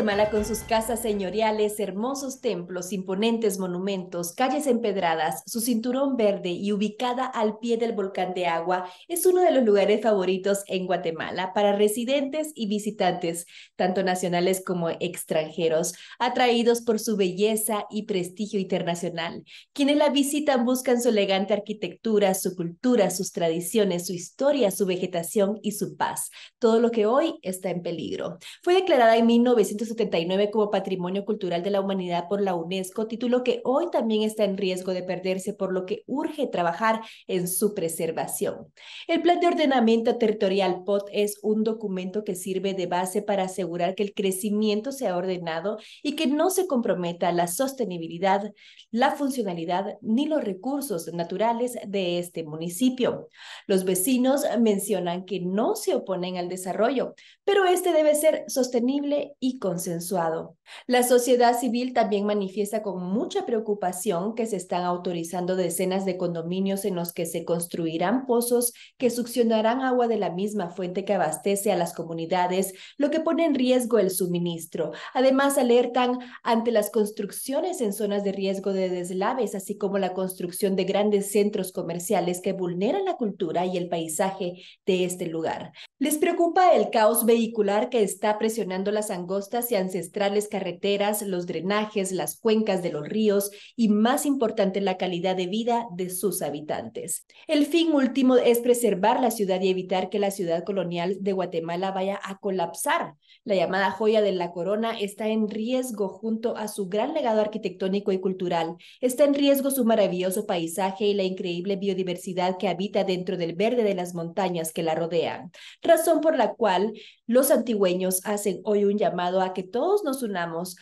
Guatemala, con sus casas señoriales, hermosos templos, imponentes monumentos, calles empedradas, su cinturón verde y ubicada al pie del volcán de agua, es uno de los lugares favoritos en Guatemala para residentes y visitantes, tanto nacionales como extranjeros, atraídos por su belleza y prestigio internacional. Quienes la visitan buscan su elegante arquitectura, su cultura, sus tradiciones, su historia, su vegetación y su paz, todo lo que hoy está en peligro. Fue declarada en 1979 como Patrimonio Cultural de la Humanidad por la UNESCO, título que hoy también está en riesgo de perderse, por lo que urge trabajar en su preservación. El Plan de Ordenamiento Territorial POT es un documento que sirve de base para asegurar que el crecimiento sea ordenado y que no se comprometa la sostenibilidad, la funcionalidad ni los recursos naturales de este municipio. Los vecinos mencionan que no se oponen al desarrollo, pero este debe ser sostenible y consensuado. La sociedad civil también manifiesta con mucha preocupación que se están autorizando decenas de condominios en los que se construirán pozos que succionarán agua de la misma fuente que abastece a las comunidades, lo que pone en riesgo el suministro. Además, alertan ante las construcciones en zonas de riesgo de deslaves, así como la construcción de grandes centros comerciales que vulneran la cultura y el paisaje de este lugar. Les preocupa el caos vehicular que está presionando las angostas y ancestrales carreteras, los drenajes, las cuencas de los ríos y, más importante, la calidad de vida de sus habitantes. El fin último es preservar la ciudad y evitar que la ciudad colonial de Guatemala vaya a colapsar. La llamada joya de la corona está en riesgo junto a su gran legado arquitectónico y cultural. Está en riesgo su maravilloso paisaje y la increíble biodiversidad que habita dentro del verde de las montañas que la rodean, razón por la cual los antigüeños hacen hoy un llamado a que todos nos unamos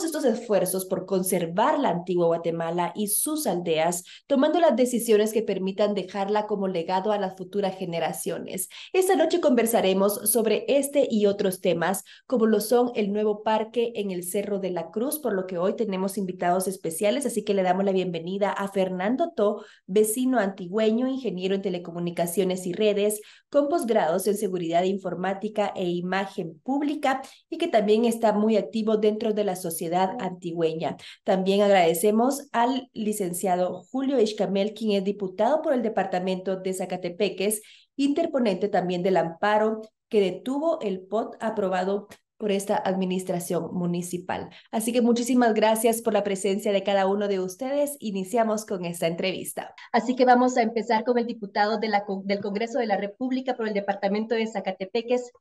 estos esfuerzos por conservar la antigua Guatemala y sus aldeas, tomando las decisiones que permitan dejarla como legado a las futuras generaciones. Esta noche conversaremos sobre este y otros temas, como lo son el nuevo parque en el Cerro de la Cruz, por lo que hoy tenemos invitados especiales, así que le damos la bienvenida a Fernando To, vecino antigüeño, ingeniero en telecomunicaciones y redes, con posgrados en seguridad informática e imagen pública y que también está muy activo dentro de la sociedad antigüeña. También agradecemos al licenciado Julio Ishcamel, quien es diputado por el departamento de Zacatepeques, interponente también del amparo que detuvo el POT aprobado por esta administración municipal. Así que muchísimas gracias por la presencia de cada uno de ustedes. Iniciamos con esta entrevista. Así que vamos a empezar con el diputado del Congreso de la República por el departamento de Zacatepeques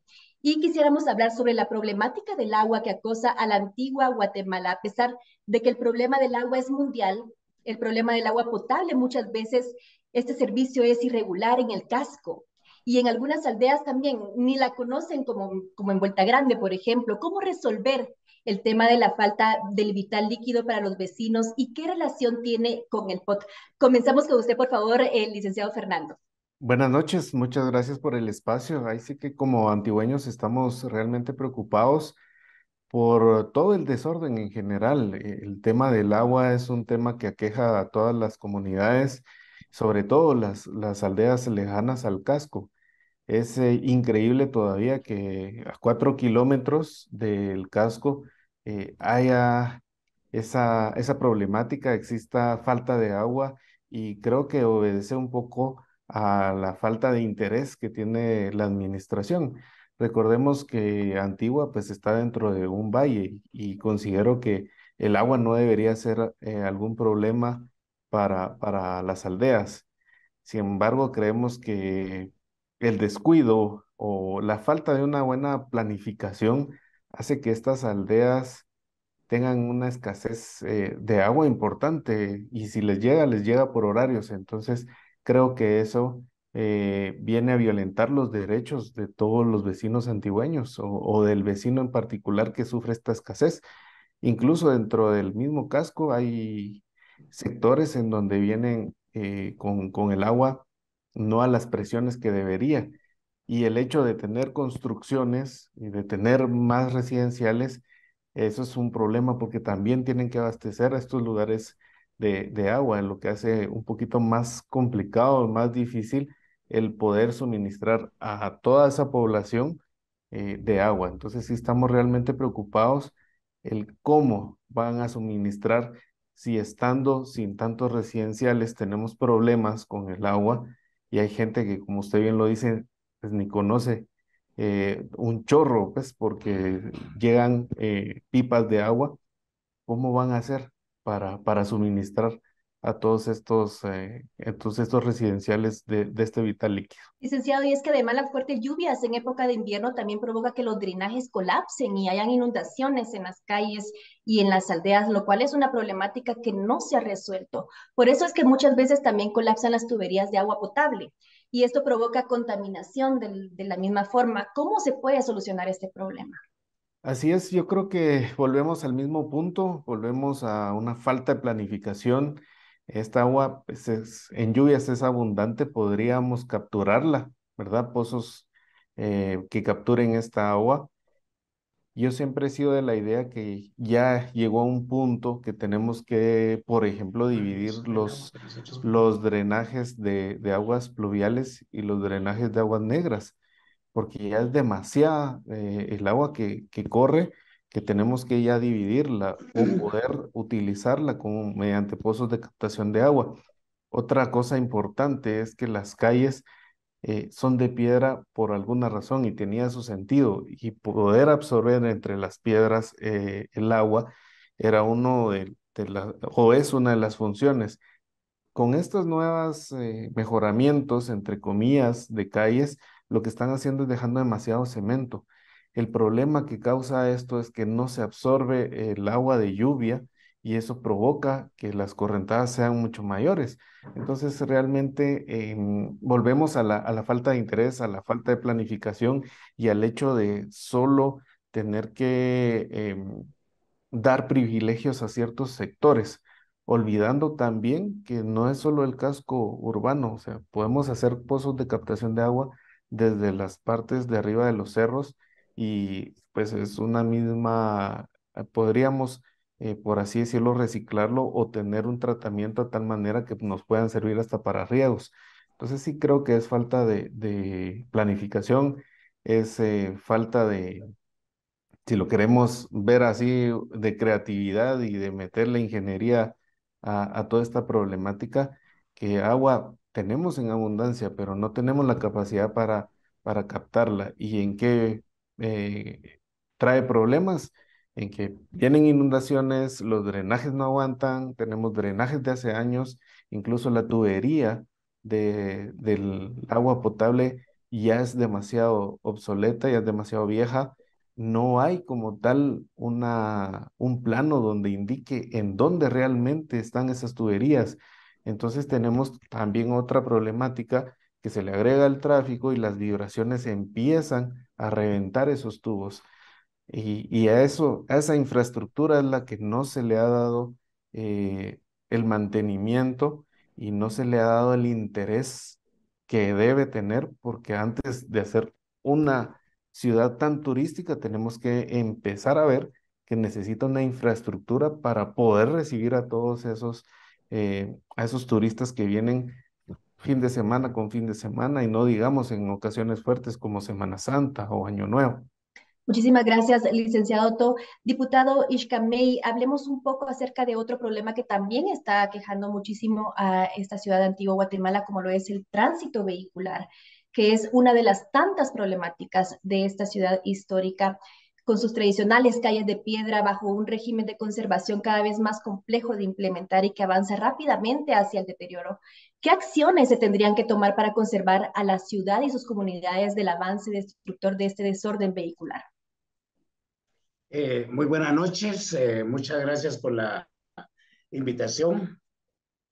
y quisiéramos hablar sobre la problemática del agua que acosa a la antigua Guatemala. A pesar de que el problema del agua es mundial, el problema del agua potable muchas veces este servicio es irregular en el casco y en algunas aldeas también ni la conocen como en Vuelta Grande, por ejemplo. ¿Cómo resolver el tema de la falta del vital líquido para los vecinos y qué relación tiene con el POT? Comenzamos con usted, por favor, el licenciado Fernando. Buenas noches, muchas gracias por el espacio. Ahí sí que como antigüeños estamos realmente preocupados por todo el desorden en general. El tema del agua es un tema que aqueja a todas las comunidades, sobre todo las aldeas lejanas al casco. Es increíble todavía que a 4 kilómetros del casco haya esa problemática, exista falta de agua y creo que obedece un poco a la falta de interés que tiene la administración. Recordemos que Antigua pues está dentro de un valle y considero que el agua no debería ser algún problema para las aldeas. Sin embargo, creemos que el descuido o la falta de una buena planificación hace que estas aldeas tengan una escasez de agua importante y si les llega por horarios. Entonces, creo que eso viene a violentar los derechos de todos los vecinos antigüeños o del vecino en particular que sufre esta escasez. Incluso dentro del mismo casco hay sectores en donde vienen con el agua no a las presiones que debería. Y el hecho de tener construcciones y de tener más residenciales, eso es un problema porque también tienen que abastecer a estos lugares de agua, lo que hace un poquito más complicado, más difícil el poder suministrar a toda esa población de agua. Entonces sí estamos realmente preocupados el cómo van a suministrar si estando sin tantos residenciales tenemos problemas con el agua y hay gente que, como usted bien lo dice, pues ni conoce un chorro, pues porque llegan pipas de agua. ¿Cómo van a hacer para suministrar a todos estos residenciales de este vital líquido? Licenciado, y es que además las fuertes lluvias en época de invierno también provoca que los drenajes colapsen y hayan inundaciones en las calles y en las aldeas, lo cual es una problemática que no se ha resuelto. Por eso es que muchas veces también colapsan las tuberías de agua potable y esto provoca contaminación de la misma forma. ¿Cómo se puede solucionar este problema? Así es, yo creo que volvemos al mismo punto, volvemos a una falta de planificación. Esta agua, pues, en lluvias es abundante, podríamos capturarla, ¿verdad? Pozos que capturen esta agua. Yo siempre he sido de la idea que ya llegó a un punto que tenemos que, por ejemplo, dividir los drenajes de aguas pluviales y los drenajes de aguas negras, porque ya es demasiada el agua que corre, que tenemos que ya dividirla o poder utilizarla como mediante pozos de captación de agua. Otra cosa importante es que las calles son de piedra por alguna razón y tenía su sentido y poder absorber entre las piedras el agua era o es una de las funciones. Con estos nuevos mejoramientos, entre comillas, de calles, lo que están haciendo es dejando demasiado cemento. El problema que causa esto es que no se absorbe el agua de lluvia y eso provoca que las correntadas sean mucho mayores. Entonces, realmente volvemos a la falta de interés, a la falta de planificación y al hecho de solo tener que dar privilegios a ciertos sectores, olvidando también que no es solo el casco urbano, o sea, podemos hacer pozos de captación de agua desde las partes de arriba de los cerros y pues es una misma, podríamos, por así decirlo, reciclarlo o tener un tratamiento de tal manera que nos puedan servir hasta para riegos. Entonces sí creo que es falta de planificación, es falta de si lo queremos ver así, de creatividad y de meterle ingeniería a toda esta problemática, que agua tenemos en abundancia, pero no tenemos la capacidad para captarla. ¿Y en qué trae problemas? En que vienen inundaciones, los drenajes no aguantan, tenemos drenajes de hace años, incluso la tubería del agua potable ya es demasiado obsoleta, ya es demasiado vieja, no hay como tal un plano donde indique en dónde realmente están esas tuberías. Entonces tenemos también otra problemática que se le agrega al tráfico y las vibraciones empiezan a reventar esos tubos. Y a eso, a esa infraestructura es la que no se le ha dado eh, el mantenimiento y no se le ha dado el interés que debe tener, porque antes de hacer una ciudad tan turística, tenemos que empezar a ver que necesita una infraestructura para poder recibir a esos turistas que vienen fin de semana con fin de semana y no digamos en ocasiones fuertes como Semana Santa o Año Nuevo. Muchísimas gracias, licenciado To. Diputado Ishkamei, hablemos un poco acerca de otro problema que también está aquejando muchísimo a esta ciudad de Antigua Guatemala, como lo es el tránsito vehicular, que es una de las tantas problemáticas de esta ciudad histórica, con sus tradicionales calles de piedra bajo un régimen de conservación cada vez más complejo de implementar y que avanza rápidamente hacia el deterioro. ¿Qué acciones se tendrían que tomar para conservar a la ciudad y sus comunidades del avance destructor de este desorden vehicular? Muy buenas noches, muchas gracias por la invitación.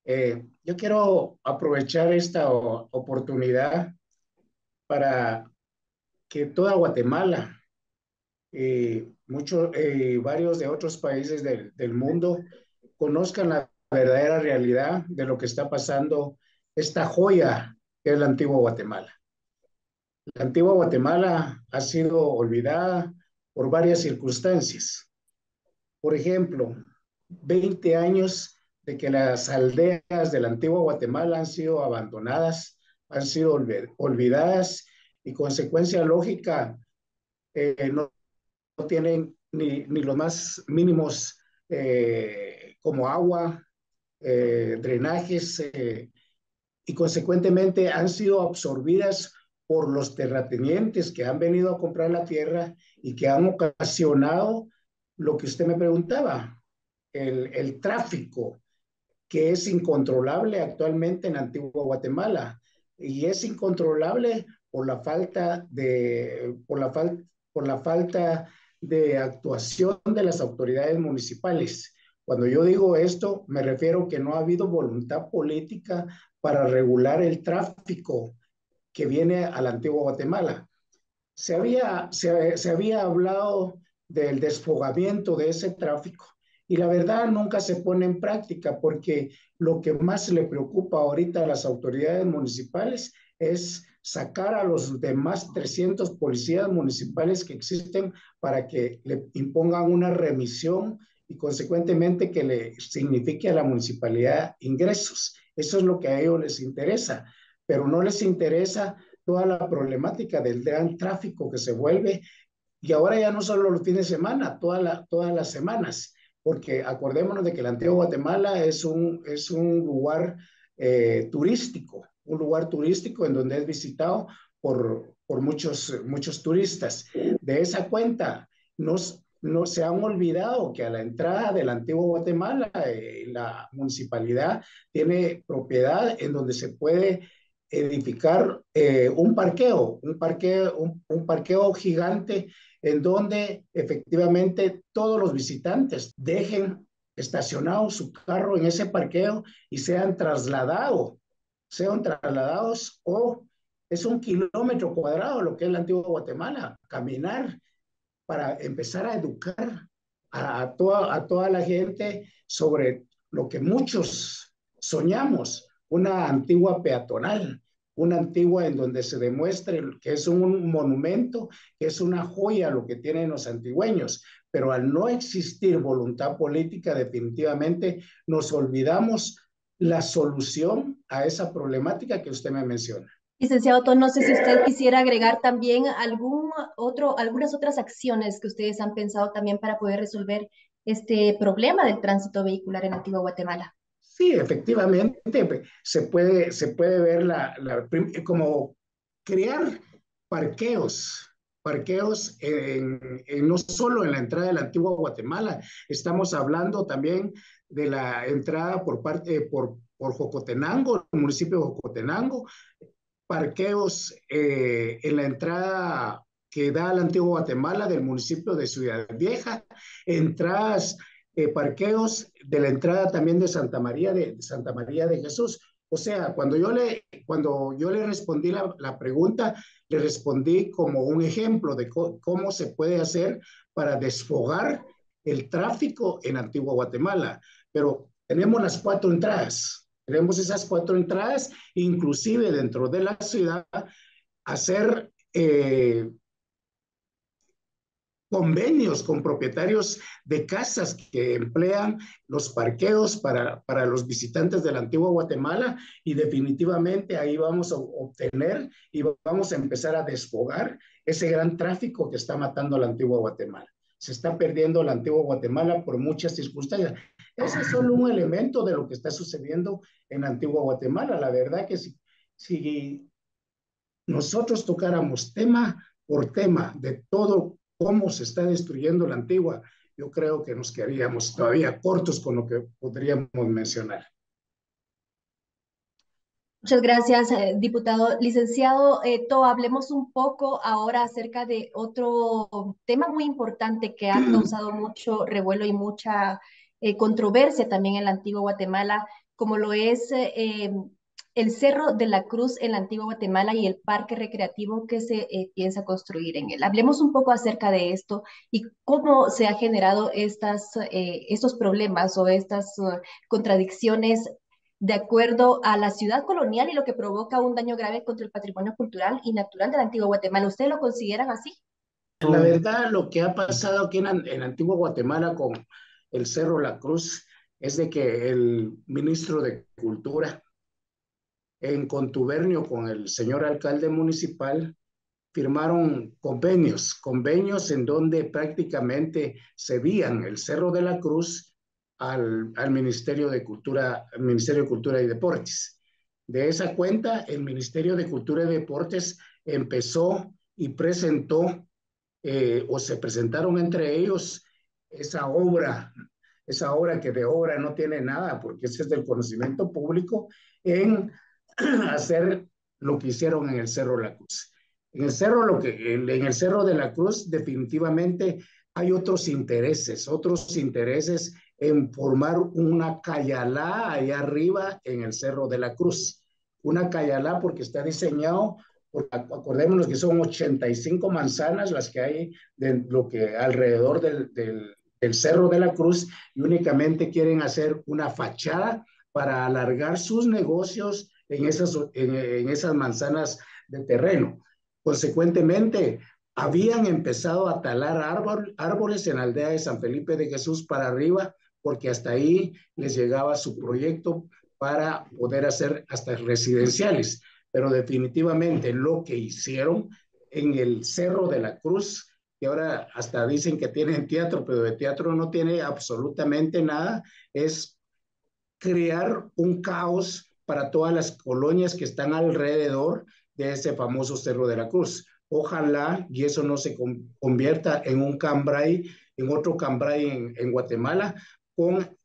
Yo quiero aprovechar esta oportunidad para que toda Guatemala, varios de otros países del mundo conozcan la verdadera realidad de lo que está pasando, esta joya que es la antigua Guatemala. La antigua Guatemala ha sido olvidada por varias circunstancias. Por ejemplo, 20 años de que las aldeas de la antigua Guatemala han sido abandonadas, han sido olvidadas y consecuencia lógica, no, no tienen ni los más mínimos como agua, drenajes, y consecuentemente han sido absorbidas por los terratenientes que han venido a comprar la tierra y que han ocasionado lo que usted me preguntaba, el tráfico que es incontrolable actualmente en Antigua Guatemala. Y es incontrolable por la falta por la falta de actuación de las autoridades municipales. Cuando yo digo esto, me refiero que no ha habido voluntad política para regular el tráfico que viene a la Antigua Guatemala. Se había hablado del desfogamiento de ese tráfico y la verdad nunca se pone en práctica porque lo que más le preocupa ahorita a las autoridades municipales es sacar a los demás 300 policías municipales que existen para que le impongan una remisión y consecuentemente que le signifique a la municipalidad ingresos. Eso es lo que a ellos les interesa, pero no les interesa toda la problemática del gran tráfico que se vuelve, y ahora ya no solo los fines de semana, todas las semanas, porque acordémonos de que la Antigua Guatemala es un lugar turístico, un lugar turístico en donde es visitado por muchos turistas. De esa cuenta, no se han olvidado que a la entrada de la Antigua Guatemala, la municipalidad tiene propiedad en donde se puede edificar un parqueo gigante en donde efectivamente todos los visitantes dejen estacionado su carro en ese parqueo y sean trasladados o es 1 kilómetro cuadrado lo que es la Antigua Guatemala, caminar para empezar a educar a toda la gente sobre lo que muchos soñamos, una antigua peatonal, una antigua en donde se demuestre que es un monumento, que es una joya lo que tienen los antigüeños, pero al no existir voluntad política, definitivamente nos olvidamos la solución a esa problemática que usted me menciona. Licenciado Ton, no sé si usted quisiera agregar también algunas otras acciones que ustedes han pensado también para poder resolver este problema del tránsito vehicular en Antigua Guatemala. Sí, efectivamente, se puede ver como crear parqueos, parqueos no solo en la entrada de la Antigua Guatemala, estamos hablando también de la entrada por Jocotenango, el municipio de Jocotenango, parqueos en la entrada que da a la Antigua Guatemala del municipio de Ciudad Vieja, entradas, parqueos de la entrada también de Santa María de Jesús. O sea, cuando yo le respondí la pregunta, le respondí como un ejemplo de cómo se puede hacer para desfogar el tráfico en Antigua Guatemala. Pero tenemos las 4 entradas. Tenemos esas 4 entradas, inclusive dentro de la ciudad, hacer convenios con propietarios de casas que emplean los parqueos para los visitantes de la Antigua Guatemala y definitivamente ahí vamos a obtener y vamos a empezar a desfogar ese gran tráfico que está matando a la Antigua Guatemala. Se está perdiendo la Antigua Guatemala por muchas circunstancias. Ese es solo un elemento de lo que está sucediendo en Antigua Guatemala. La verdad que si nosotros tocáramos tema por tema de todo cómo se está destruyendo la Antigua, yo creo que nos quedaríamos todavía cortos con lo que podríamos mencionar. Muchas gracias, diputado. Licenciado To, hablemos un poco ahora acerca de otro tema muy importante que ha causado mucho revuelo y mucha controversia también en la Antigua Guatemala, como lo es el Cerro de la Cruz en la Antigua Guatemala y el parque recreativo que se piensa construir en él. Hablemos un poco acerca de esto y cómo se han generado estos problemas o estas contradicciones de acuerdo a la ciudad colonial y lo que provoca un daño grave contra el patrimonio cultural y natural de la Antigua Guatemala. ¿Ustedes lo consideran así? La verdad, lo que ha pasado aquí en Antigua Guatemala con el Cerro La Cruz es de que el ministro de Cultura, en contubernio con el señor alcalde municipal, firmaron convenios en donde prácticamente cedían el Cerro de la Cruz al Ministerio de Cultura y Deportes. De esa cuenta, el Ministerio de Cultura y Deportes empezó y presentó, o se presentaron entre ellos, esa obra, esa obra que de obra no tiene nada, porque ese es del conocimiento público, en hacer lo que hicieron en el Cerro de la Cruz. En el Cerro de la Cruz definitivamente hay otros intereses en formar una cayalá allá arriba en el Cerro de la Cruz. Una cayalá porque está diseñado, acordémonos que son 85 manzanas las que hay de lo que alrededor del Cerro de la Cruz, y únicamente quieren hacer una fachada para alargar sus negocios en esas manzanas de terreno. Consecuentemente, habían empezado a talar árboles en la aldea de San Felipe de Jesús para arriba, porque hasta ahí les llegaba su proyecto para poder hacer hasta residenciales. Pero definitivamente lo que hicieron en el Cerro de la Cruz, que ahora hasta dicen que tienen teatro, pero de teatro no tiene absolutamente nada, es crear un caos para todas las colonias que están alrededor de ese famoso Cerro de la Cruz. Ojalá y eso no se convierta en un cambray, en otro cambray en Guatemala, con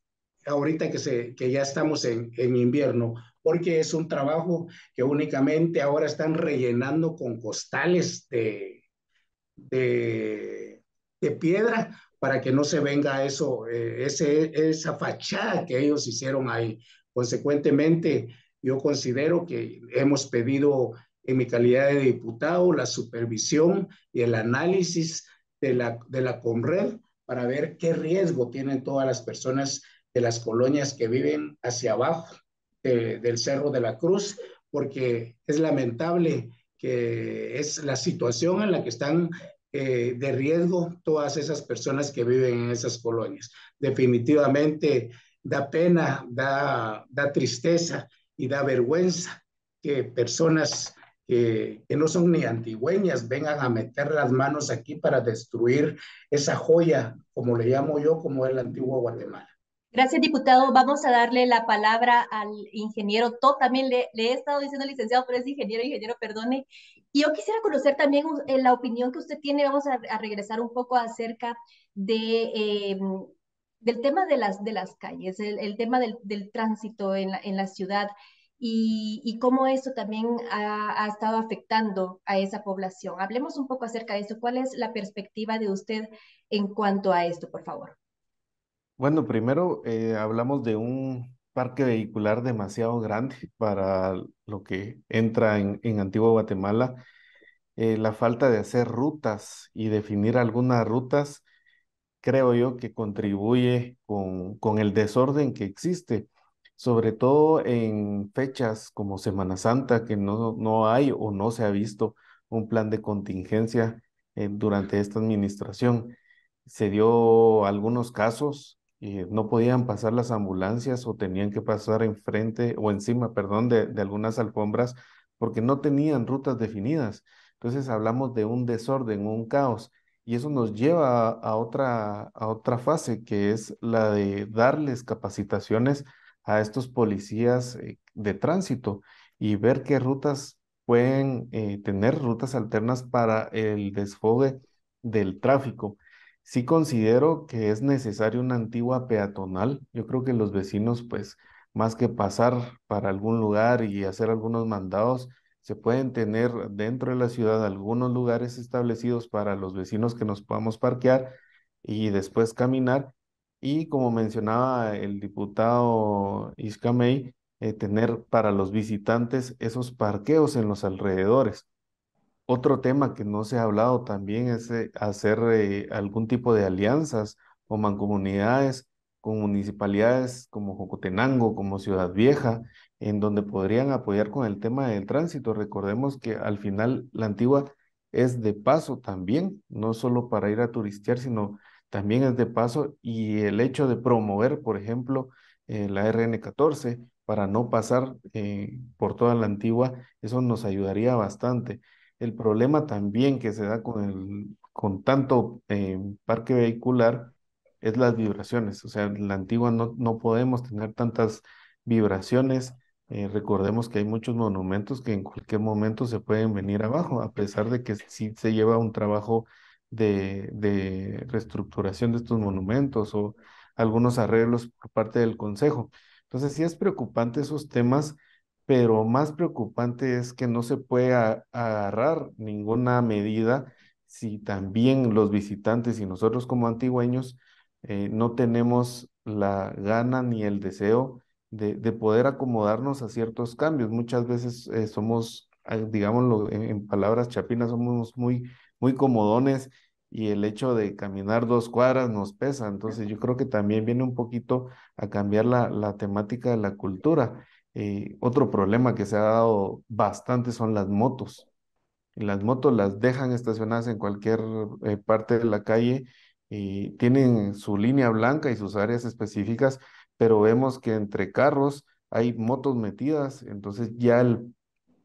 ahorita que ya estamos en invierno, porque es un trabajo que únicamente ahora están rellenando con costales de piedra para que no se venga esa fachada que ellos hicieron ahí. Consecuentemente, yo considero que hemos pedido en mi calidad de diputado la supervisión y el análisis de la Conred para ver qué riesgo tienen todas las personas de las colonias que viven hacia abajo del Cerro de la Cruz, porque es lamentable que es la situación en la que están de riesgo todas esas personas que viven en esas colonias. Definitivamente da pena, da tristeza y da vergüenza que personas que no son ni antigüeñas vengan a meter las manos aquí para destruir esa joya, como le llamo yo, como el antiguo Guatemala. Gracias, diputado. Vamos a darle la palabra al ingeniero Top. También le he estado diciendo licenciado, pero es ingeniero, perdone. Y yo quisiera conocer también la opinión que usted tiene. Vamos a regresar un poco acerca del tema de las calles, el tema del tránsito en la ciudad y cómo eso también ha estado afectando a esa población. Hablemos un poco acerca de eso. ¿Cuál es la perspectiva de usted en cuanto a esto, por favor? Bueno, primero hablamos de un parque vehicular demasiado grande para lo que entra en Antigua Guatemala. La falta de hacer rutas y definir algunas rutas, creo yo que contribuye con el desorden que existe, sobre todo en fechas como Semana Santa, que no hay o no se ha visto un plan de contingencia durante esta administración. Se dio algunos casos, no podían pasar las ambulancias o tenían que pasar enfrente o encima, perdón, de algunas alfombras porque no tenían rutas definidas. Entonces hablamos de un desorden, un caos. Y eso nos lleva a otra fase, que es la de darles capacitaciones a estos policías de tránsito y ver qué rutas pueden tener rutas alternas para el desfogue del tráfico. Sí considero que es necesario una antigua peatonal. Yo creo que los vecinos, pues, más que pasar para algún lugar y hacer algunos mandados, se pueden tener dentro de la ciudad algunos lugares establecidos para los vecinos que nos podamos parquear y después caminar. Y como mencionaba el diputado Iscamey, tener para los visitantes esos parqueos en los alrededores. Otro tema que no se ha hablado también es hacer algún tipo de alianzas o mancomunidades con municipalidades como Jocotenango, como Ciudad Vieja, en donde podrían apoyar con el tema del tránsito. Recordemos que al final la Antigua es de paso también, no solo para ir a turistear, sino también es de paso, y el hecho de promover, por ejemplo, la RN14 para no pasar por toda la Antigua, eso nos ayudaría bastante. El problema también que se da con tanto parque vehicular es las vibraciones. O sea, en la antigua no podemos tener tantas vibraciones. Recordemos que hay muchos monumentos que en cualquier momento se pueden venir abajo, a pesar de que sí se lleva un trabajo de reestructuración de estos monumentos o algunos arreglos por parte del consejo. Entonces, sí es preocupante esos temas, pero más preocupante es que no se puede agarrar ninguna medida si también los visitantes y nosotros como antigüeños no tenemos la gana ni el deseo de poder acomodarnos a ciertos cambios. Muchas veces somos, digámoslo en palabras chapinas, somos muy comodones y el hecho de caminar 2 cuadras nos pesa. Entonces yo creo que también viene un poquito a cambiar la temática de la cultura. Otro problema que se ha dado bastante son las motos. Y las motos las dejan estacionadas en cualquier parte de la calle y tienen su línea blanca y sus áreas específicas, pero vemos que entre carros hay motos metidas, entonces ya el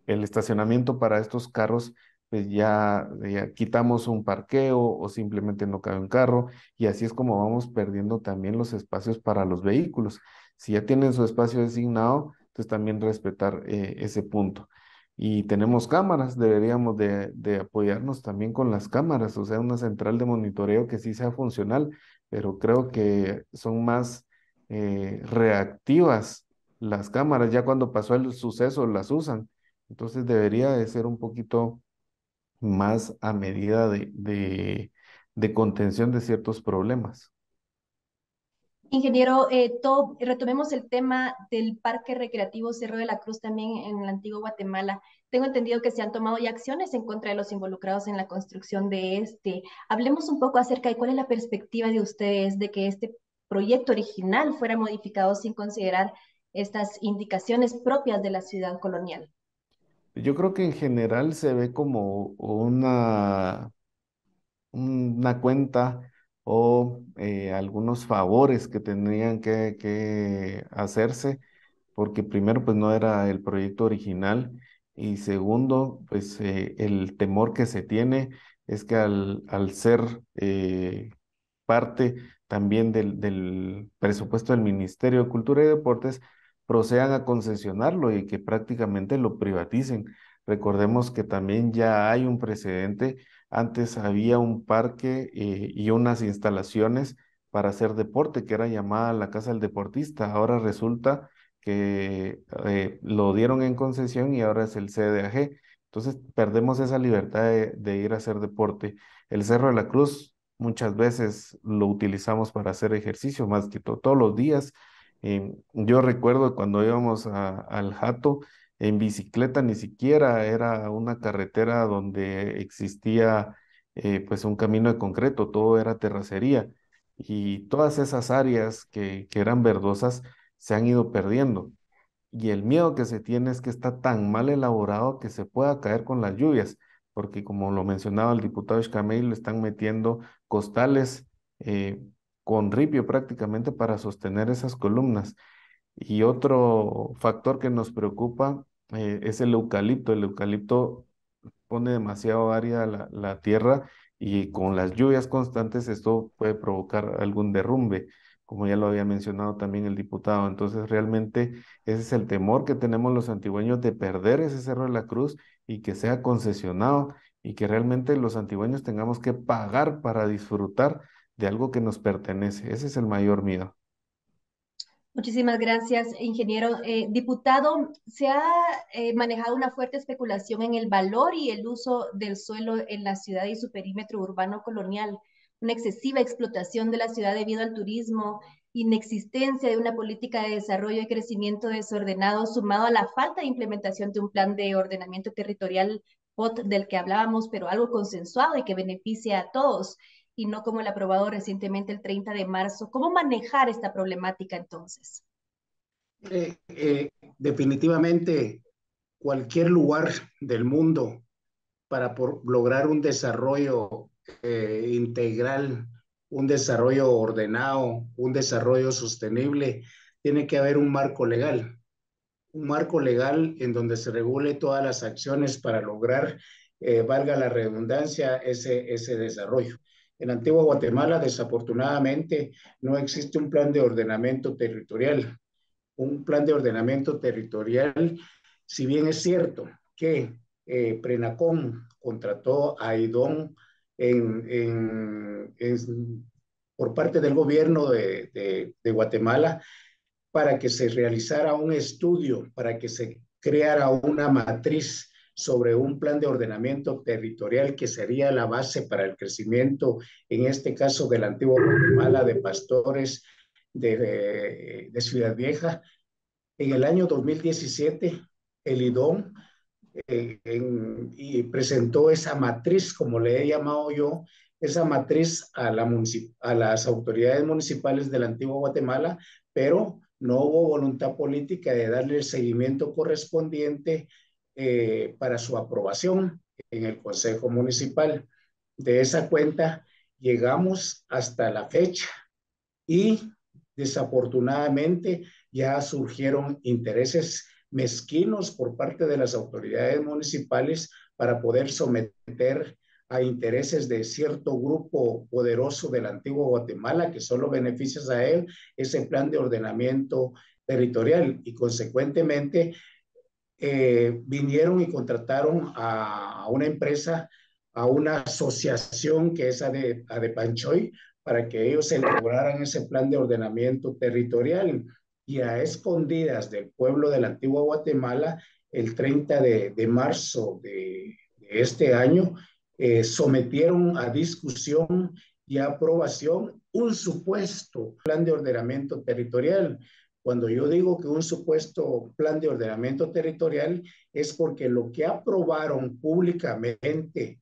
estacionamiento para estos carros, pues ya quitamos un parqueo o simplemente no cabe un carro y así es como vamos perdiendo también los espacios para los vehículos. Si ya tienen su espacio designado, entonces también respetar ese punto. Y tenemos cámaras, deberíamos de apoyarnos también con las cámaras, o sea, una central de monitoreo que sí sea funcional, pero creo que son más reactivas las cámaras, ya cuando pasó el suceso las usan. Entonces debería de ser un poquito más a medida de contención de ciertos problemas. Ingeniero, retomemos el tema del Parque Recreativo Cerro de la Cruz también en la antigua Guatemala. Tengo entendido que se han tomado ya acciones en contra de los involucrados en la construcción de este. Hablemos un poco acerca de cuál es la perspectiva de ustedes de que este proyecto original fuera modificado sin considerar estas indicaciones propias de la ciudad colonial. Yo creo que en general se ve como una cuenta o algunos favores que tendrían que hacerse, porque primero pues no era el proyecto original y segundo pues el temor que se tiene es que al ser parte también del presupuesto del Ministerio de Cultura y Deportes, procedan a concesionarlo y que prácticamente lo privaticen. Recordemos que también ya hay un precedente. Antes había un parque y unas instalaciones para hacer deporte que era llamada la Casa del Deportista. Ahora resulta que lo dieron en concesión y ahora es el CDAG. Entonces perdemos esa libertad de ir a hacer deporte. El Cerro de la Cruz muchas veces lo utilizamos para hacer ejercicio, más que todos los días. Yo recuerdo cuando íbamos al Jato en bicicleta, ni siquiera era una carretera donde existía pues un camino de concreto, todo era terracería. Y todas esas áreas que eran verdosas se han ido perdiendo. Y el miedo que se tiene es que está tan mal elaborado que se pueda caer con las lluvias, porque como lo mencionaba el diputado Escamey, le están metiendo costales eh, con ripio prácticamente para sostener esas columnas. Y otro factor que nos preocupa es el eucalipto. El eucalipto pone demasiado árida la tierra y con las lluvias constantes esto puede provocar algún derrumbe, como ya lo había mencionado también el diputado. Entonces, realmente ese es el temor que tenemos los antigüeños de perder ese Cerro de la Cruz y que sea concesionado y que realmente los antigüeños tengamos que pagar para disfrutar de algo que nos pertenece. Ese es el mayor miedo. Muchísimas gracias, ingeniero. Diputado, se ha manejado una fuerte especulación en el valor y el uso del suelo en la ciudad y su perímetro urbano colonial, una excesiva explotación de la ciudad debido al turismo, inexistencia de una política de desarrollo y crecimiento desordenado, sumado a la falta de implementación de un plan de ordenamiento territorial POT del que hablábamos, pero algo consensuado y que beneficie a todos y no como el aprobado recientemente el 30 de marzo. ¿Cómo manejar esta problemática entonces? Definitivamente, cualquier lugar del mundo para lograr un desarrollo integral, un desarrollo ordenado, un desarrollo sostenible, tiene que haber un marco legal en donde se regule todas las acciones para lograr valga la redundancia, ese desarrollo. En Antigua Guatemala, desafortunadamente, no existe un plan de ordenamiento territorial. Un plan de ordenamiento territorial, si bien es cierto que Prenacom contrató a IDON por parte del gobierno de Guatemala para que se realizara un estudio, para que se creara una matriz sobre un plan de ordenamiento territorial que sería la base para el crecimiento, en este caso de la antigua Guatemala, de Pastores, de Ciudad Vieja. En el año 2017, el IDON y presentó esa matriz, como le he llamado yo, esa matriz a las autoridades municipales de la antigua Guatemala, pero no hubo voluntad política de darle el seguimiento correspondiente para su aprobación en el Consejo Municipal. De esa cuenta llegamos hasta la fecha y desafortunadamente ya surgieron intereses mezquinos por parte de las autoridades municipales para poder someter a intereses de cierto grupo poderoso de la antigua Guatemala que solo beneficia a él ese plan de ordenamiento territorial y consecuentemente vinieron y contrataron a una empresa, a una asociación que es Adepanchoy, para que ellos elaboraran ese plan de ordenamiento territorial. Y a escondidas del pueblo de la antigua Guatemala, el 30 de marzo de este año, sometieron a discusión y a aprobación un supuesto plan de ordenamiento territorial. Cuando yo digo que un supuesto plan de ordenamiento territorial es porque lo que aprobaron públicamente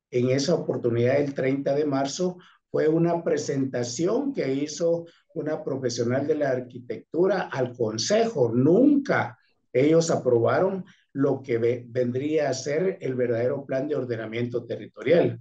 en esa oportunidad el 30 de marzo fue una presentación que hizo una profesional de la arquitectura al Consejo. Nunca ellos aprobaron lo que vendría a ser el verdadero plan de ordenamiento territorial.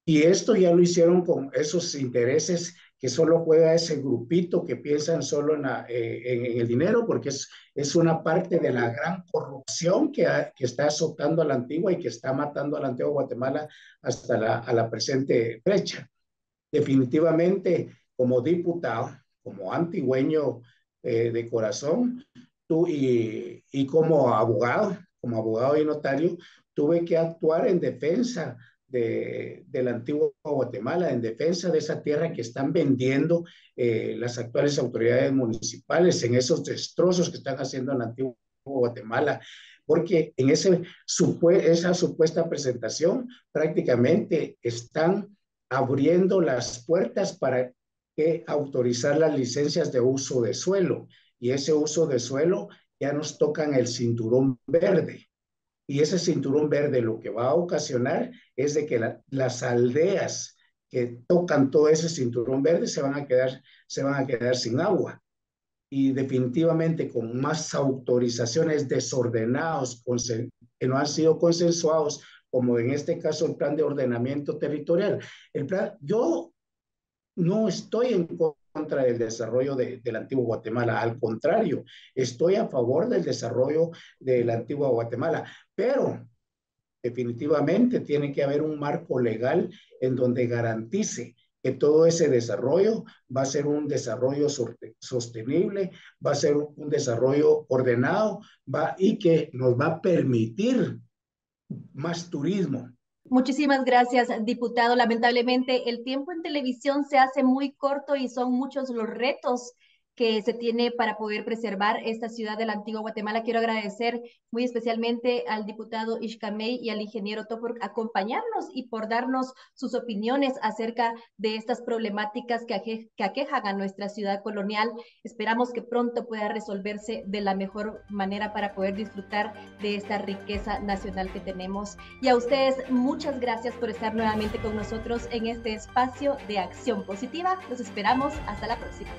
Y esto ya lo hicieron con esos intereses que solo juega ese grupito que piensan solo en el dinero, porque es una parte de la gran corrupción que está azotando a la antigua y que está matando a la antigua Guatemala hasta a la presente fecha. Definitivamente, como diputado, como antigüeño de corazón, y como abogado y notario, tuve que actuar en defensa de la antigua Guatemala, en defensa de esa tierra que están vendiendo las actuales autoridades municipales en esos destrozos que están haciendo en la antigua Guatemala, porque en esa supuesta presentación prácticamente están abriendo las puertas para autorizar las licencias de uso de suelo, y ese uso de suelo ya nos tocan el cinturón verde. Y ese cinturón verde lo que va a ocasionar es de que las aldeas que tocan todo ese cinturón verde se van a quedar sin agua. Y definitivamente con más autorizaciones desordenados que no han sido consensuados, como en este caso el plan de ordenamiento territorial. Yo no estoy en contra del desarrollo de la antigua Guatemala, al contrario, estoy a favor del desarrollo de la antigua Guatemala, pero definitivamente tiene que haber un marco legal en donde garantice que todo ese desarrollo va a ser un desarrollo sostenible, va a ser un desarrollo ordenado, y que nos va a permitir más turismo. Muchísimas gracias, diputado. Lamentablemente, el tiempo en televisión se hace muy corto y son muchos los retos que se tiene para poder preservar esta ciudad de la antigua Guatemala. Quiero agradecer muy especialmente al diputado Ixcamey y al ingeniero To por acompañarnos y por darnos sus opiniones acerca de estas problemáticas que aquejan a nuestra ciudad colonial. Esperamos que pronto pueda resolverse de la mejor manera para poder disfrutar de esta riqueza nacional que tenemos. Y a ustedes, muchas gracias por estar nuevamente con nosotros en este espacio de Acción Positiva. Los esperamos. Hasta la próxima.